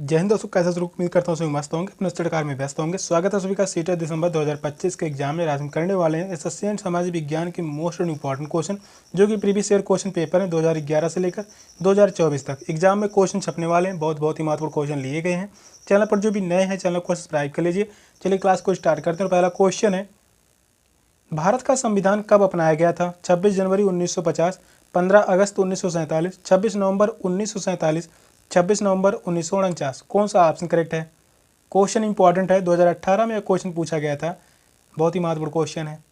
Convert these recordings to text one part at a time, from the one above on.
जय हिंद दोस्तों, कैसे शुरू उम्मीद करता हूँ सभी मस्त होंगे, अपने स्टडी कार में व्यस्त होंगे। स्वागत है सभी का सीटेट दिसंबर 2025 के एग्जाम में। आज हम करने वाले हैं एसएससी एंड सामाजिक विज्ञान के मोस्ट इंपॉर्टेंट क्वेश्चन, जो कि प्रीवियस ईयर क्वेश्चन पेपर है 2011 से लेकर 2024 तक एग्जाम में क्वेश्चन छपने वाले हैं। बहुत ही महत्वपूर्ण क्वेश्चन लिए गए हैं। चैनल पर जो भी नए हैं चैनल को सब्सक्राइब कर लीजिए। चलिए क्लास को स्टार्ट करते हैं। पहला क्वेश्चन है, भारत का संविधान कब अपनाया गया था? 26 जनवरी 1950, 15 अगस्त 1947, 26 नवंबर 1947, 26 नवंबर 1949। कौन सा ऑप्शन करेक्ट है? क्वेश्चन इंपॉर्टेंट है, 2018 में यह क्वेश्चन पूछा गया था। बहुत ही महत्वपूर्ण क्वेश्चन है।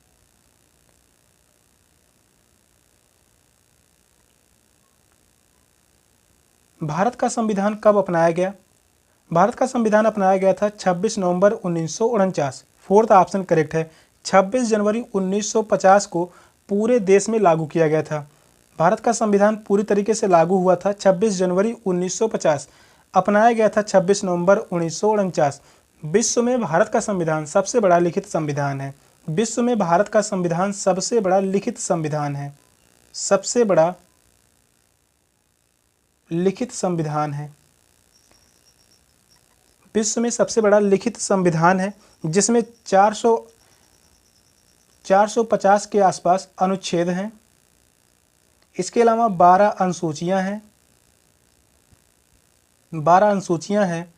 भारत का संविधान कब अपनाया गया? भारत का संविधान अपनाया गया था 26 नवंबर 1949। फोर्थ ऑप्शन करेक्ट है। 26 जनवरी 1950 को पूरे देश में लागू किया गया था। भारत का संविधान पूरी तरीके से लागू हुआ था 26 जनवरी 1950, अपनाया गया था 26 नवंबर 1949। विश्व में भारत का संविधान सबसे बड़ा लिखित संविधान है। विश्व में भारत का संविधान सबसे बड़ा लिखित संविधान है। सबसे बड़ा लिखित संविधान है। विश्व में सबसे बड़ा लिखित संविधान है, जिसमें 450 के आसपास अनुच्छेद हैं। इसके अलावा 12 अनुसूचियां हैं। 12 अनुसूचियां हैं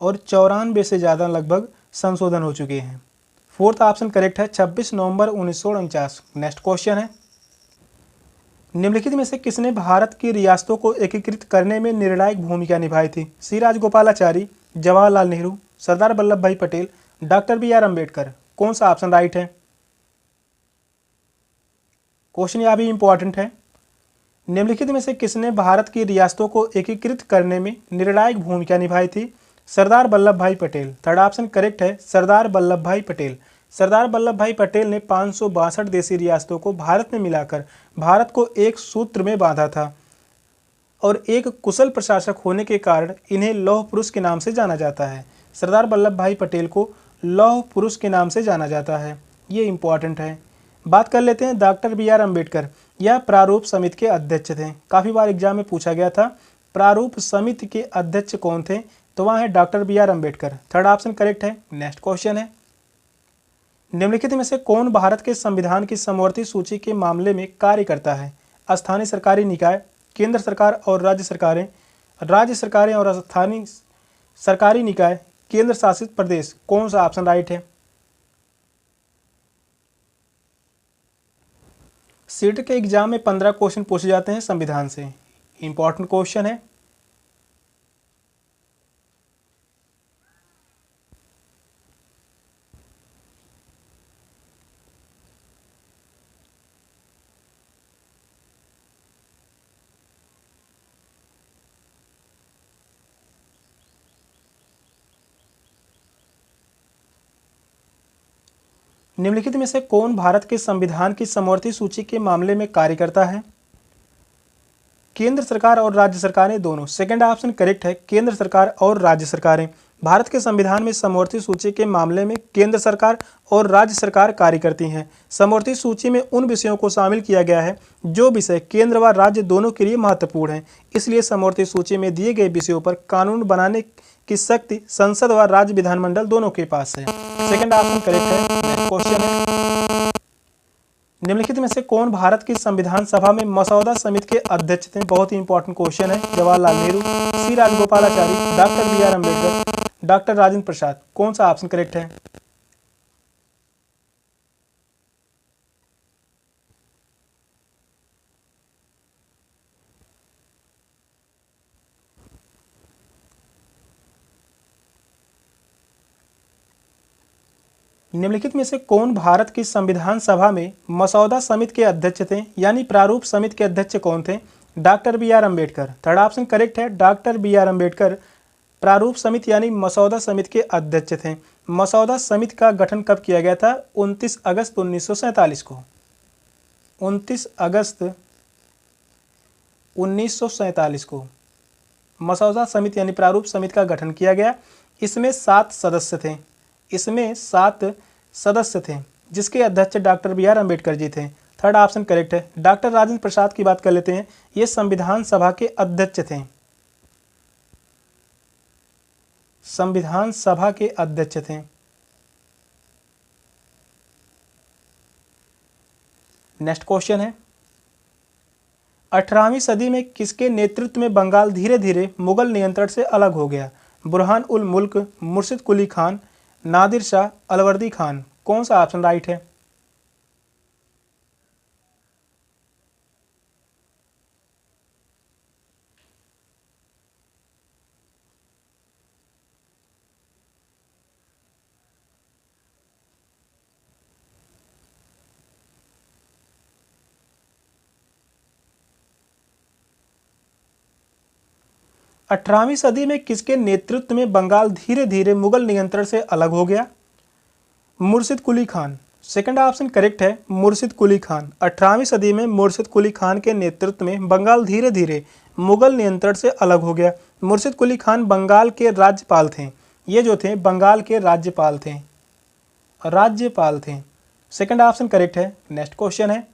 और 94 से ज़्यादा लगभग संशोधन हो चुके हैं। फोर्थ ऑप्शन करेक्ट है, 26 नवंबर 1949। नेक्स्ट क्वेश्चन है, निम्नलिखित में से किसने भारत की रियासतों को एकीकृत करने में निर्णायक भूमिका निभाई थी? सी Rajagopalachari, Jawaharlal Nehru, Sardar Vallabhbhai Patel, doctor B R Ambedkar. कौन सा ऑप्शन राइट है? क्वेश्चन यह भी इंपॉर्टेंट है। निम्नलिखित में से किसने भारत की रियासतों को एकीकृत करने में निर्णायक भूमिका निभाई थी? सरदार Vallabhbhai Patel. Third option correct है, सरदार वल्लभ भाई पटेल। सरदार वल्लभ भाई पटेल ने 562 देशी रियासतों को भारत में मिलाकर भारत को एक सूत्र में बांधा था और एक कुशल प्रशासक होने के कारण इन्हें लौह पुरुष के नाम से जाना जाता है। सरदार वल्लभ भाई पटेल को लौह पुरुष के नाम से जाना जाता है। ये इंपॉर्टेंट है। बात कर लेते हैं डॉक्टर बी आर अम्बेडकर। यह प्रारूप समिति के अध्यक्ष थे। काफ़ी बार एग्जाम में पूछा गया था प्रारूप समिति के अध्यक्ष कौन थे, तो वहाँ है doctor B R Ambedkar. Third option correct है। नेक्स्ट क्वेश्चन है, निम्नलिखित में से कौन भारत के संविधान की समवर्ती सूची के मामले में कार्य करता है? स्थानीय सरकारी निकाय, केंद्र सरकार और राज्य सरकारें और स्थानीय सरकारी निकाय, केंद्र शासित प्रदेश। कौन सा ऑप्शन राइट है? सीट के एग्जाम में 15 क्वेश्चन पूछे जाते हैं संविधान से। इंपॉर्टेंट क्वेश्चन है। निम्नलिखित में से कौन भारत के संविधान की समवर्ती सूची के मामले में कार्य करता है? केंद्र सरकार और राज्य सरकारें दोनों। सेकंड ऑप्शन करेक्ट है, केंद्र सरकार और राज्य सरकारें। भारत के संविधान में समवर्ती सूची के मामले में केंद्र सरकार और राज्य सरकार कार्य करती हैं। समवर्ती सूची में उन विषयों को शामिल किया गया है जो विषय केंद्र व राज्य दोनों के लिए महत्वपूर्ण हैं। इसलिए समवर्ती सूची में दिए गए विषयों पर कानून बनाने की शक्ति संसद व राज्य विधानमंडल दोनों के पास है। सेकंड ऑप्शन करेक्ट है। नेक्स्ट क्वेश्चन है, निम्नलिखित में से कौन भारत की संविधान सभा में मसौदा समिति के अध्यक्ष थे? बहुत ही इंपॉर्टेंट क्वेश्चन है। Jawaharlal Nehru, C Rajagopalachari, doctor B R Ambedkar, doctor Rajendra Prasad. कौन सा ऑप्शन करेक्ट है? निम्नलिखित में से कौन भारत की संविधान सभा में मसौदा समिति के अध्यक्ष थे, यानी प्रारूप समिति के अध्यक्ष कौन थे? Doctor B R Ambedkar. Third option correct है, डॉक्टर बी आर अम्बेडकर प्रारूप समिति यानी मसौदा समिति के अध्यक्ष थे। मसौदा समिति का गठन कब किया गया था? 29 अगस्त 1947 को। 29 अगस्त 1947 को मसौदा समिति यानी प्रारूप समिति का गठन किया गया। इसमें 7 सदस्य थे जिसके अध्यक्ष doctor B R Ambedkar ji थे। थर्ड ऑप्शन करेक्ट है। डॉक्टर राजेंद्र प्रसाद की बात कर लेते हैं। ये संविधान सभा के अध्यक्ष थे। संविधान सभा के अध्यक्ष थे? नेक्स्ट क्वेश्चन है, 18वीं सदी में किसके नेतृत्व में बंगाल धीरे धीरे मुगल नियंत्रण से अलग हो गया? बुरहान उल मुल्क, मुर्शिद कुली खान, नादिर शाह, अलवर्दी खान। कौन सा ऑप्शन राइट है? अठारहवीं सदी में किसके नेतृत्व में बंगाल धीरे धीरे मुगल नियंत्रण से अलग हो गया? मुर्शिद Quli Khan. Second option correct है, मुर्शिद कुली खान। 18वीं सदी में मुर्शिद कुली खान के नेतृत्व में बंगाल धीरे धीरे मुगल नियंत्रण से अलग हो गया। मुर्शिद कुली खान बंगाल के राज्यपाल थे। ये जो थे बंगाल के राज्यपाल थे, राज्यपाल थे। सेकंड ऑप्शन करेक्ट है। नेक्स्ट क्वेश्चन है,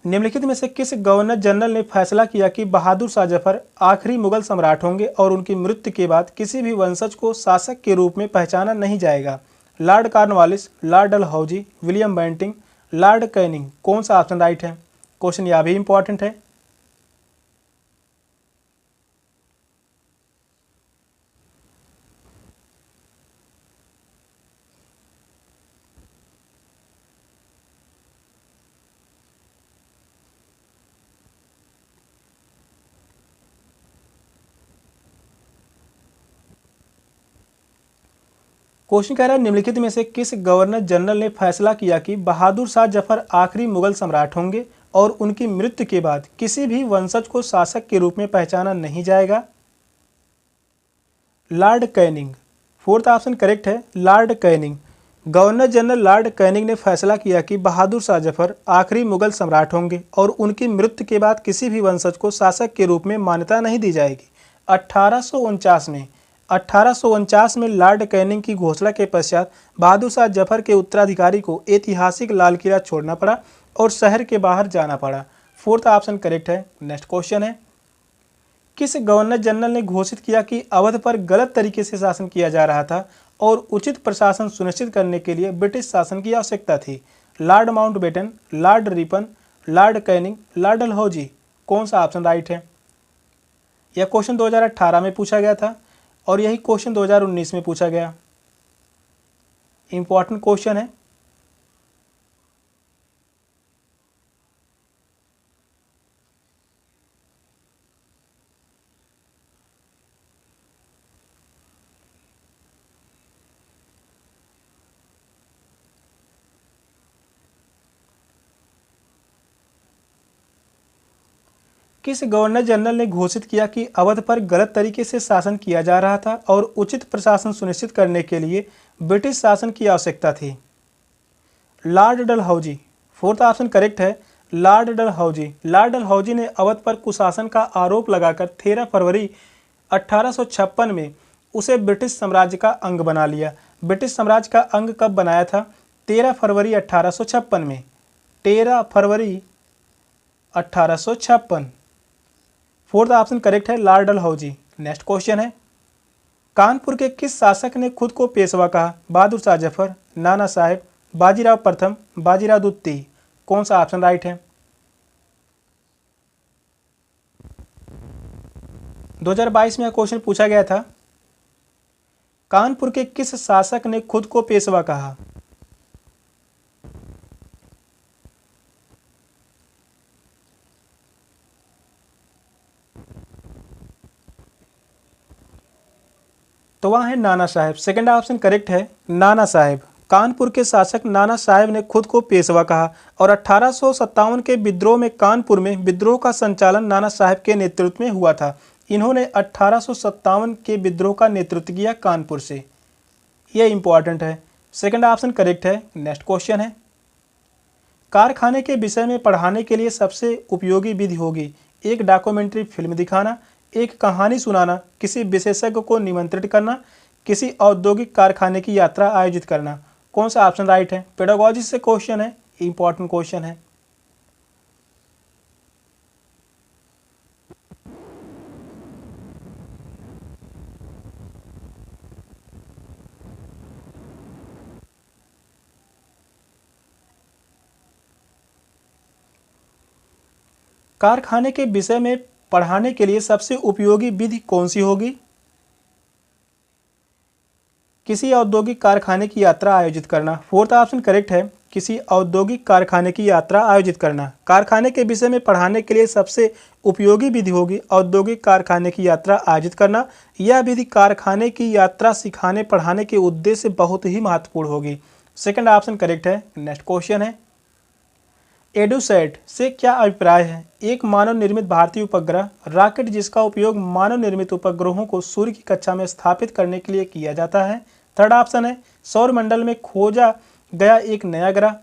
निम्नलिखित में से किस गवर्नर जनरल ने फैसला किया कि बहादुर शाह जफर आखिरी मुगल सम्राट होंगे और उनकी मृत्यु के बाद किसी भी वंशज को शासक के रूप में पहचाना नहीं जाएगा? Lord Cornwallis, Lord Dalhousie, William Bentinck, Lord Canning. कौन सा ऑप्शन राइट है? क्वेश्चन यह भी इंपॉर्टेंट है। क्वेश्चन कह रहा है, निम्नलिखित में से किस गवर्नर जनरल ने फैसला किया कि बहादुर शाह जफर आखिरी मुगल सम्राट होंगे और उनकी मृत्यु के बाद किसी भी वंशज को शासक के रूप में पहचाना नहीं जाएगा? Lord Canning. Fourth option correct है, Lord Canning. Governor general Lord Canning ने फैसला किया कि बहादुर शाह जफर आखिरी मुगल सम्राट होंगे और उनकी मृत्यु के बाद किसी भी वंशज को शासक के रूप में मान्यता नहीं दी जाएगी। 1849 में लॉर्ड कैनिंग की घोषणा के पश्चात बहादुर शाह जफर के उत्तराधिकारी को ऐतिहासिक लाल किला छोड़ना पड़ा और शहर के बाहर जाना पड़ा। फोर्थ ऑप्शन करेक्ट है। नेक्स्ट क्वेश्चन है, किस गवर्नर जनरल ने घोषित किया कि अवध पर गलत तरीके से शासन किया जा रहा था और उचित प्रशासन सुनिश्चित करने के लिए ब्रिटिश शासन की आवश्यकता थी? Lord Mountbatten, Lord Ripon, Lord Canning, Lord Dalhousie. कौन सा ऑप्शन राइट है? यह क्वेश्चन 2018 में पूछा गया था और यही क्वेश्चन 2019 में पूछा गया। इंपॉर्टेंट क्वेश्चन है। किस गवर्नर जनरल ने घोषित किया कि अवध पर गलत तरीके से शासन किया जा रहा था और उचित प्रशासन सुनिश्चित करने के लिए ब्रिटिश शासन की आवश्यकता थी? Lord Dalhousie. Fourth option correct है, लॉर्ड डलहौजी। लॉर्ड डलहौजी ने अवध पर कुशासन का आरोप लगाकर 13 फरवरी 1856 में उसे ब्रिटिश साम्राज्य का अंग बना लिया। ब्रिटिश साम्राज्य का अंग कब बनाया था? 13 फरवरी 1856 में। 13 फरवरी 1856। फोर्थ ऑप्शन करेक्ट है, लॉर्ड डलहौजी। नेक्स्ट क्वेश्चन है, कानपुर के किस शासक ने खुद को पेशवा कहा? बहादुर शाह जफर, नाना साहेब, बाजीराव प्रथम, बाजीराव द्वितीय। कौन सा ऑप्शन राइट है? 2022 में यह क्वेश्चन पूछा गया था। कानपुर के किस शासक ने खुद को पेशवा कहा? तो वह है Nana Saheb. Second option correct है, नाना साहेब। कानपुर के शासक नाना साहेब ने खुद को पेशवा कहा और 1857 के विद्रोह में कानपुर में विद्रोह का संचालन नाना साहेब के नेतृत्व में हुआ था। इन्होंने 1857 के विद्रोह का नेतृत्व किया कानपुर से। यह इंपॉर्टेंट है। सेकंड ऑप्शन करेक्ट है। नेक्स्ट क्वेश्चन है, कारखाने के विषय में पढ़ाने के लिए सबसे उपयोगी विधि होगी? एक डॉक्यूमेंट्री फिल्म दिखाना, एक कहानी सुनाना, किसी विशेषज्ञ को निमंत्रित करना, किसी औद्योगिक कारखाने की यात्रा आयोजित करना। कौन सा ऑप्शन राइट है? पेडागोजी से क्वेश्चन है, इंपॉर्टेंट क्वेश्चन है। कारखाने के विषय में पढ़ाने के लिए सबसे उपयोगी विधि कौन सी होगी? किसी औद्योगिक कारखाने की यात्रा आयोजित करना। फोर्थ ऑप्शन करेक्ट है, किसी औद्योगिक कारखाने की यात्रा आयोजित करना। कारखाने के विषय में पढ़ाने के लिए सबसे उपयोगी विधि होगी औद्योगिक कारखाने की यात्रा आयोजित करना। यह विधि कारखाने की यात्रा सिखाने पढ़ाने के उद्देश्य से बहुत ही महत्वपूर्ण होगी। सेकंड ऑप्शन करेक्ट है। नेक्स्ट क्वेश्चन है, एडुसैट से क्या अभिप्राय है? एक मानव निर्मित भारतीय उपग्रह रॉकेट जिसका उपयोग मानव निर्मित उपग्रहों को सूर्य की कक्षा में स्थापित करने के लिए किया जाता है। थर्ड ऑप्शन है, सौरमंडल में खोजा गया एक नया ग्रह,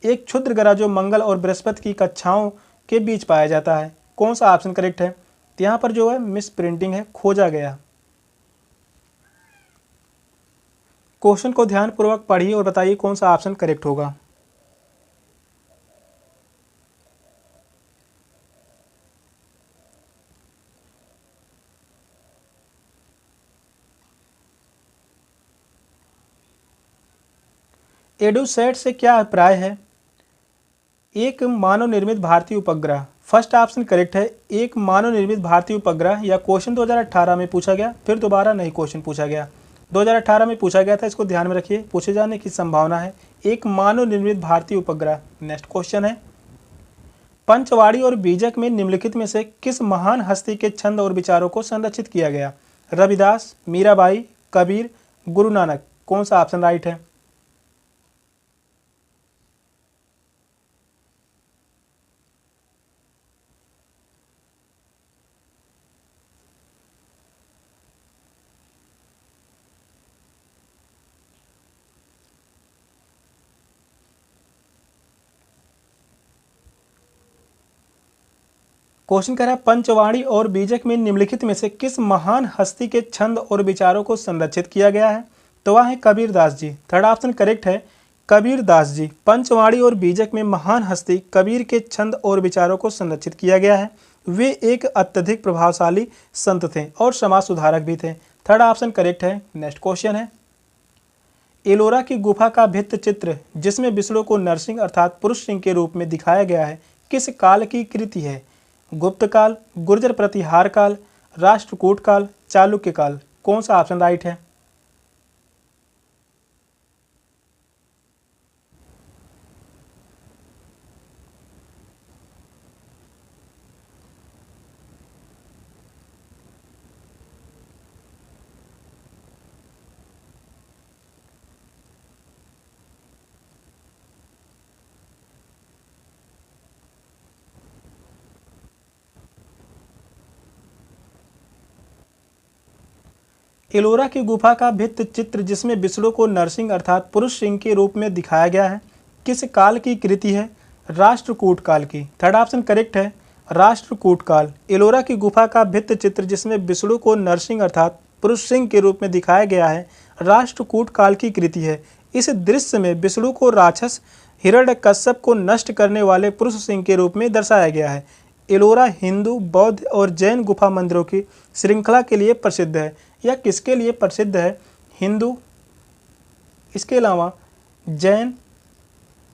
एक क्षुद्र ग्रह जो मंगल और बृहस्पति की कक्षाओं के बीच पाया जाता है। कौन सा ऑप्शन करेक्ट है? तो यहाँ पर जो है मिस प्रिंटिंग है, खोजा गया। क्वेश्चन को ध्यानपूर्वक पढ़िए और बताइए कौन सा ऑप्शन करेक्ट होगा। एडुसैट से क्या अभिप्राय है? एक मानव निर्मित भारतीय उपग्रह। फर्स्ट ऑप्शन करेक्ट है, एक मानव निर्मित भारतीय उपग्रह। यह क्वेश्चन 2018 में पूछा गया, फिर दोबारा नई क्वेश्चन पूछा गया। 2018 में पूछा गया था, इसको ध्यान में रखिए, पूछे जाने की संभावना है। एक मानव निर्मित भारतीय उपग्रह। नेक्स्ट क्वेश्चन है, पंचवाड़ी और बीजक में निम्नलिखित में से किस महान हस्ती के छंद और विचारों को संरक्षित किया गया? रविदास, मीराबाई, कबीर, गुरु नानक। कौन सा ऑप्शन राइट है? क्वेश्चन कह रहा है, पंचवाड़ी और बीजक में निम्नलिखित में से किस महान हस्ती के छंद और विचारों को संरक्षित किया गया है? तो वह है Kabirdas ji. Third option correct है, कबीरदास जी। पंचवाड़ी और बीजक में महान हस्ती कबीर के छंद और विचारों को संरक्षित किया गया है। वे एक अत्यधिक प्रभावशाली संत थे और समाज सुधारक भी थे। थर्ड ऑप्शन करेक्ट है। नेक्स्ट क्वेश्चन है, एलोरा की गुफा का भित्त चित्र जिसमें विष्णु को नरसिंह अर्थात पुरुष सिंह के रूप में दिखाया गया है किस काल की कृति है? गुप्त काल, गुर्जर प्रतिहार काल, राष्ट्रकूट काल, चालुक्य काल। कौन सा ऑप्शन राइट है? एलोरा की गुफा का भित्त चित्र जिसमें विष्णु को नरसिंह अर्थात पुरुष सिंह के रूप में दिखाया गया है किस काल की कृति है? राष्ट्रकूट काल की। थर्ड ऑप्शन करेक्ट है, राष्ट्रकूट काल। एलोरा की गुफा का भित्त चित्र जिसमें विष्णु को नरसिंह अर्थात पुरुष सिंह के रूप में दिखाया गया है राष्ट्रकूट काल की कृति है। इस दृश्य में विष्णु को राक्षस हिरण्यकश्यप को नष्ट करने वाले पुरुष सिंह के रूप में दर्शाया गया है। एलोरा हिंदू, बौद्ध और जैन गुफा मंदिरों की श्रृंखला के लिए प्रसिद्ध है। यह किसके लिए प्रसिद्ध है? हिंदू, इसके अलावा जैन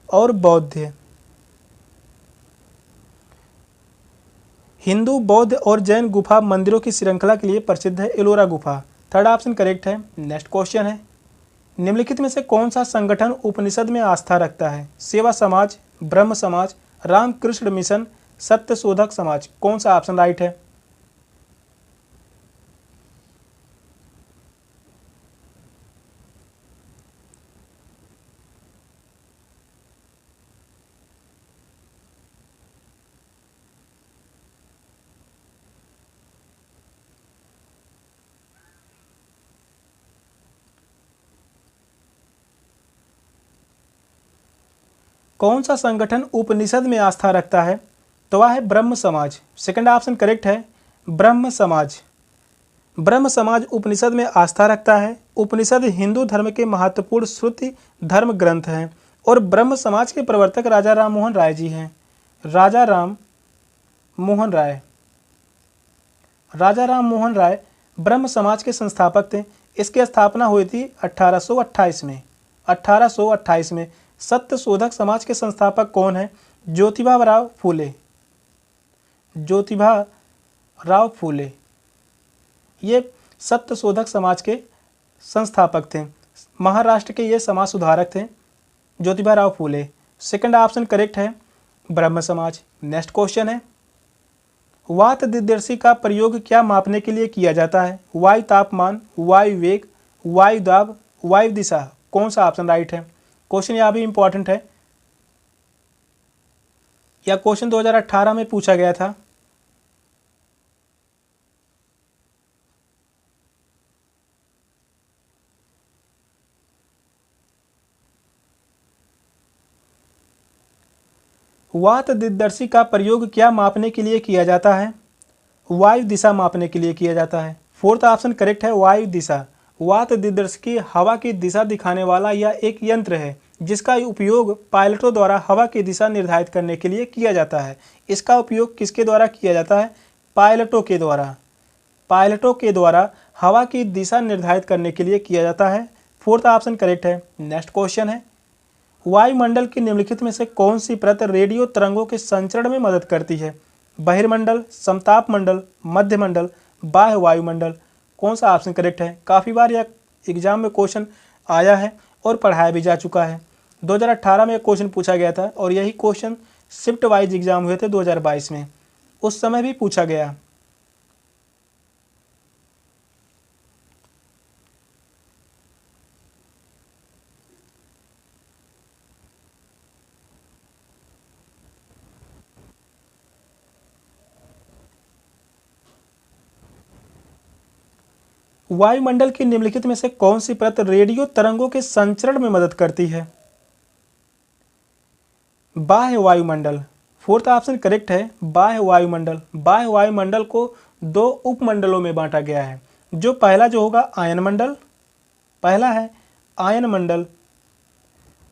और बौद्ध। हिंदू, बौद्ध और जैन गुफा मंदिरों की श्रृंखला के लिए प्रसिद्ध है एलोरा गुफा। थर्ड ऑप्शन करेक्ट है। नेक्स्ट क्वेश्चन है, निम्नलिखित में से कौन सा संगठन उपनिषद में आस्था रखता है? सेवा समाज, ब्रह्म समाज, रामकृष्ण मिशन, सत्य शोधक समाज। कौन सा ऑप्शन राइट है? कौन सा संगठन उपनिषद में आस्था रखता है? तो वह है ब्रह्म समाज। सेकंड ऑप्शन करेक्ट है, ब्रह्म समाज। ब्रह्म समाज उपनिषद में आस्था रखता है। उपनिषद हिंदू धर्म के महत्वपूर्ण श्रुति धर्म ग्रंथ हैं और ब्रह्म समाज के प्रवर्तक राजा राम मोहन राय जी हैं। राजा राम मोहन राय, राजा राम मोहन राय ब्रह्म समाज के संस्थापक थे। इसकी स्थापना हुई थी 1828 में। 1828 में। सत्य शोधक समाज के संस्थापक कौन है? ज्योतिबा राव फूले। ज्योतिबा राव फूले, ये सत्यशोधक समाज के संस्थापक थे। महाराष्ट्र के ये समाज सुधारक थे ज्योतिबा राव फूले। सेकंड ऑप्शन करेक्ट है, ब्रह्म समाज। नेक्स्ट क्वेश्चन है, वात दिदर्शी का प्रयोग क्या मापने के लिए किया जाता है? वायु तापमान, वायु वेग, वायु दाब, वायु दिशा, कौन सा ऑप्शन राइट है? क्वेश्चन यहाँ भी इंपॉर्टेंट है, यह क्वेश्चन 2018 में पूछा गया था। वात दिदर्शी का प्रयोग क्या मापने के लिए किया जाता है? वायु दिशा मापने के लिए किया जाता है। फोर्थ ऑप्शन करेक्ट है, वायु दिशा। वात दिदर्शी हवा की दिशा दिखाने वाला यह एक यंत्र है जिसका उपयोग पायलटों द्वारा हवा की दिशा निर्धारित करने के लिए किया जाता है। इसका उपयोग किसके द्वारा किया जाता है? पायलटों के द्वारा। पायलटों के द्वारा हवा की दिशा निर्धारित करने के लिए किया जाता है। फोर्थ ऑप्शन करेक्ट है। नेक्स्ट क्वेश्चन है, वायुमंडल की निम्नलिखित में से कौन सी परत रेडियो तरंगों के संचरण में मदद करती है? बहिर्मंडल, समताप मंडल, मध्य मंडल, बाह्य वायुमंडल, कौन सा ऑप्शन करेक्ट है? काफ़ी बार यह एग्जाम में क्वेश्चन आया है और पढ़ाया भी जा चुका है। 2018 में क्वेश्चन पूछा गया था और यही क्वेश्चन शिफ्ट वाइज एग्जाम हुए थे 2022 में, उस समय भी पूछा गया। वायुमंडल की निम्नलिखित में से कौन सी परत रेडियो तरंगों के संचरण में मदद करती है? बाह्य वायुमंडल। फोर्थ ऑप्शन करेक्ट है, बाह्य वायुमंडल। बाह्य वायुमंडल को दो उपमंडलों में बांटा गया है। जो पहला जो होगा आयन मंडल, पहला है आयन मंडल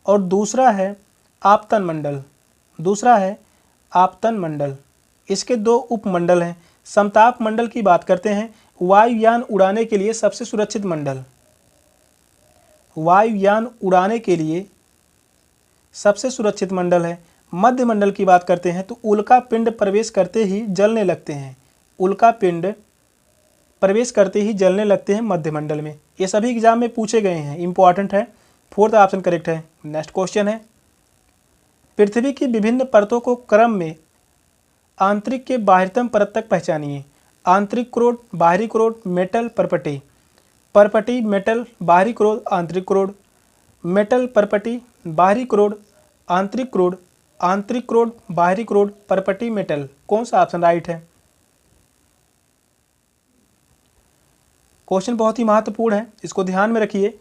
और दूसरा है आपतन मंडल। दूसरा है आपतन मंडल। इसके दो उपमंडल हैं। समताप मंडल की बात करते हैं, वायुयान उड़ाने के लिए सबसे सुरक्षित मंडल। वायुयान उड़ाने के लिए सबसे सुरक्षित मंडल है। मध्य मंडल की बात करते हैं तो उल्का पिंड प्रवेश करते ही जलने लगते हैं। उल्का पिंड प्रवेश करते ही जलने लगते हैं मध्य मंडल में। ये सभी एग्जाम में पूछे गए हैं, इंपॉर्टेंट है। फोर्थ ऑप्शन करेक्ट है। नेक्स्ट क्वेश्चन है, पृथ्वी की विभिन्न परतों को क्रम में आंतरिक के बाहरीतम परत तक पहचानिए। आंतरिक क्रोड, बाहरी क्रोड, मेटल, परपटी। परपटी, मेटल, बाहरी क्रोड, आंतरिक क्रोड। मेटल, परपटी, बाहरी क्रोड, आंतरिक क्रोड। आंतरिक क्रोड, बाहरी क्रोड, परपटी, मेटल, कौन सा ऑप्शन राइट है? क्वेश्चन बहुत ही महत्वपूर्ण है, इसको ध्यान में रखिए।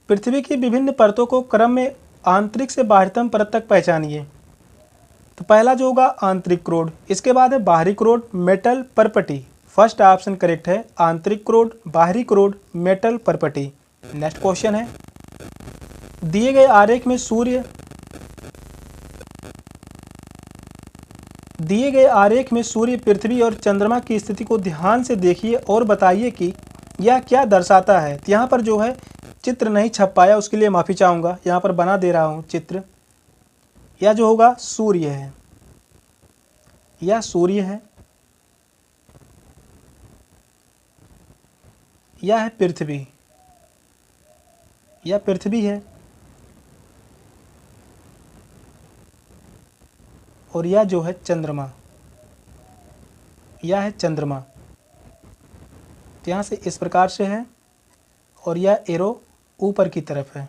पृथ्वी की विभिन्न परतों को क्रम में आंतरिक से बाहरीतम परत तक पहचानिए। तो पहला जो होगा आंतरिक क्रोड, इसके बाद है बाहरी क्रोड, मेटल, परपटी। फर्स्ट ऑप्शन करेक्ट है, आंतरिक क्रोड, बाहरी क्रोड, मेटल, परपटी। नेक्स्ट क्वेश्चन है, दिए गए आरेख में सूर्य, पृथ्वी और चंद्रमा की स्थिति को ध्यान से देखिए और बताइए कि यह क्या दर्शाता है। तो यहाँ पर जो है चित्र नहीं छप पाया, उसके लिए माफ़ी चाहूँगा। यहाँ पर बना दे रहा हूँ चित्र। यह जो होगा सूर्य है, यह सूर्य है, यह है पृथ्वी, यह पृथ्वी है और यह जो है चंद्रमा, यह है चंद्रमा। तो यहाँ से इस प्रकार से है और यह एरो ऊपर की तरफ है।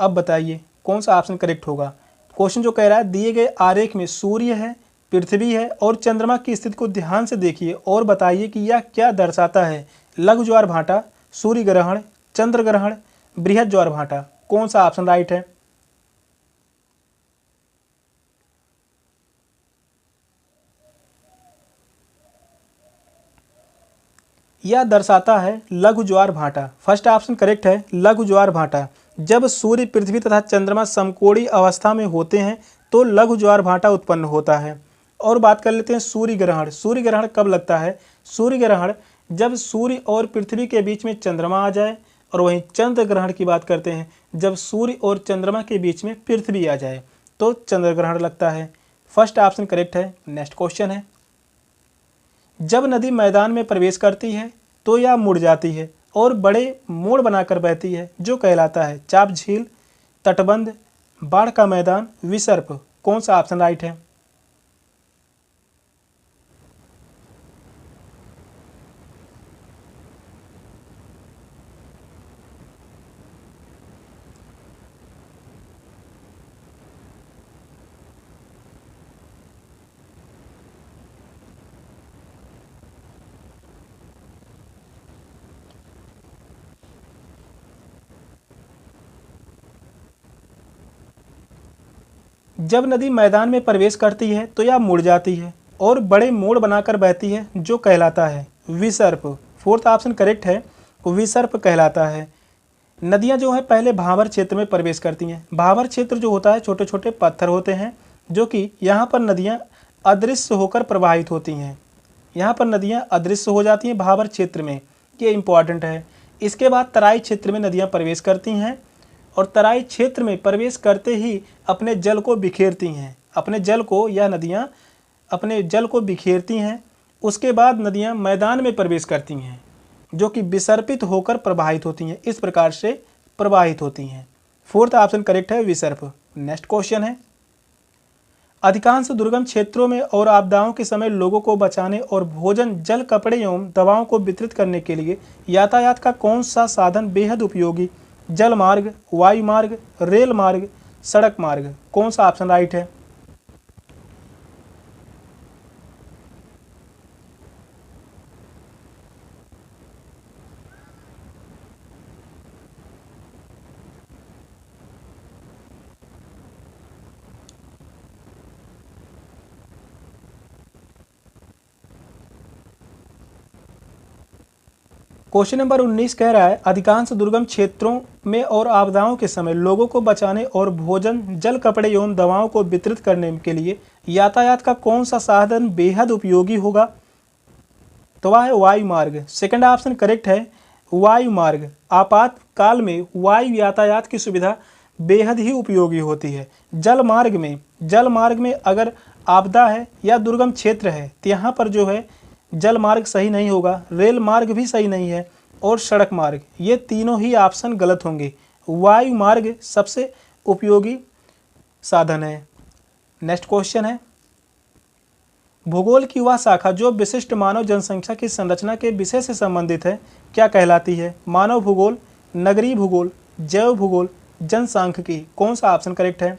अब बताइए कौन सा ऑप्शन करेक्ट होगा। क्वेश्चन जो कह रहा है, दिए गए आरेख में सूर्य है, पृथ्वी है और चंद्रमा की स्थिति को ध्यान से देखिए और बताइए कि यह क्या दर्शाता है। लघु ज्वार भाटा, सूर्य ग्रहण, चंद्र ग्रहण, बृहद ज्वार भाटा, कौन सा ऑप्शन राइट है? यह दर्शाता है लघु ज्वार भाटा। फर्स्ट ऑप्शन करेक्ट है, लघु ज्वार भाटा। जब सूर्य, पृथ्वी तथा चंद्रमा समकोणीय अवस्था में होते हैं तो लघु ज्वार भाटा उत्पन्न होता है। और बात कर लेते हैं सूर्य ग्रहण। सूर्य ग्रहण कब लगता है? सूर्य ग्रहण जब सूर्य और पृथ्वी के बीच में चंद्रमा आ जाए, और वहीं चंद्र ग्रहण की बात करते हैं जब सूर्य और चंद्रमा के बीच में पृथ्वी आ जाए तो चंद्र ग्रहण लगता है। फर्स्ट ऑप्शन करेक्ट है। नेक्स्ट क्वेश्चन है, जब नदी मैदान में प्रवेश करती है तो यह मुड़ जाती है और बड़े मोड़ बनाकर बहती है जो कहलाता है चाप झील, तटबंध, बाढ़ का मैदान, विसर्प। कौन सा ऑप्शन राइट है? जब नदी मैदान में प्रवेश करती है तो यह मुड़ जाती है और बड़े मोड़ बनाकर बहती है जो कहलाता है विसर्प। फोर्थ ऑप्शन करेक्ट है, विसर्प कहलाता है। नदियां जो है पहले भावर क्षेत्र में प्रवेश करती हैं। भावर क्षेत्र जो होता है छोटे छोटे पत्थर होते हैं जो कि यहाँ पर नदियाँ अदृश्य होकर प्रवाहित होती हैं। यहाँ पर नदियाँ अदृश्य हो जाती हैं भावर क्षेत्र में, ये इंपॉर्टेंट है। इसके बाद तराई क्षेत्र में नदियाँ प्रवेश करती हैं और तराई क्षेत्र में प्रवेश करते ही अपने जल को बिखेरती हैं। अपने जल को यह नदियाँ अपने जल को बिखेरती हैं। उसके बाद नदियाँ मैदान में प्रवेश करती हैं जो कि विसर्पित होकर प्रवाहित होती हैं। इस प्रकार से प्रवाहित होती हैं। फोर्थ ऑप्शन करेक्ट है, विसर्प। नेक्स्ट क्वेश्चन है, अधिकांश दुर्गम क्षेत्रों में और आपदाओं के समय लोगों को बचाने और भोजन, जल, कपड़े एवं दवाओं को वितरित करने के लिए यातायात का कौन सा साधन बेहद उपयोगी? जल मार्ग, वायु मार्ग, रेल मार्ग, सड़क मार्ग। कौन सा ऑप्शन राइट है? क्वेश्चन नंबर 19 कह रहा है, अधिकांश दुर्गम क्षेत्रों में और आपदाओं के समय लोगों को बचाने और भोजन, जल, कपड़े एवं दवाओं को वितरित करने के लिए यातायात का कौन सा साधन बेहद उपयोगी होगा? तो वह है वायु मार्ग। सेकंड ऑप्शन करेक्ट है, वायु मार्ग। आपातकाल में वायु यातायात की सुविधा बेहद ही उपयोगी होती है। जल मार्ग में अगर आपदा है या दुर्गम क्षेत्र है तो यहाँ पर जो है जल मार्ग सही नहीं होगा, रेल मार्ग भी सही नहीं है और सड़क मार्ग, ये तीनों ही ऑप्शन गलत होंगे। वायु मार्ग सबसे उपयोगी साधन है। नेक्स्ट क्वेश्चन है, भूगोल की वह शाखा जो विशिष्ट मानव जनसंख्या की संरचना के विषय से संबंधित है क्या कहलाती है? मानव भूगोल, नगरीय भूगोल, जैव भूगोल, जनसांख्यिकी। कौन सा ऑप्शन करेक्ट है?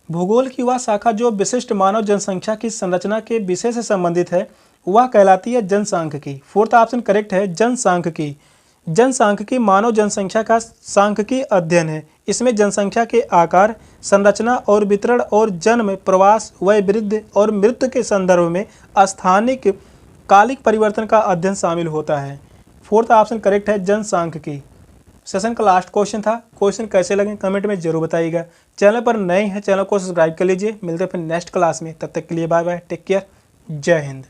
भूगोल की वह शाखा जो विशिष्ट मानव जनसंख्या की संरचना के विषय से संबंधित है वह कहलाती है जनसांख्यिकी। फोर्थ ऑप्शन करेक्ट है, जनसांख्यिकी। जनसांख्यिकी मानव जनसंख्या का सांख्यिकी अध्ययन है। इसमें जनसंख्या के आकार, संरचना और वितरण और जन्म, प्रवास, वय वृद्धि और मृत्यु के संदर्भ में स्थानिक कालिक परिवर्तन का अध्ययन शामिल होता है। फोर्थ ऑप्शन करेक्ट है, जनसांख्यिकी। सेशन का लास्ट क्वेश्चन था। क्वेश्चन कैसे लगे कमेंट में जरूर बताइएगा। चैनल पर नए हैं, चैनल को सब्सक्राइब कर लीजिए। मिलते हैं फिर नेक्स्ट क्लास में, तब तक के लिए बाय बाय, टेक केयर, जय हिंद।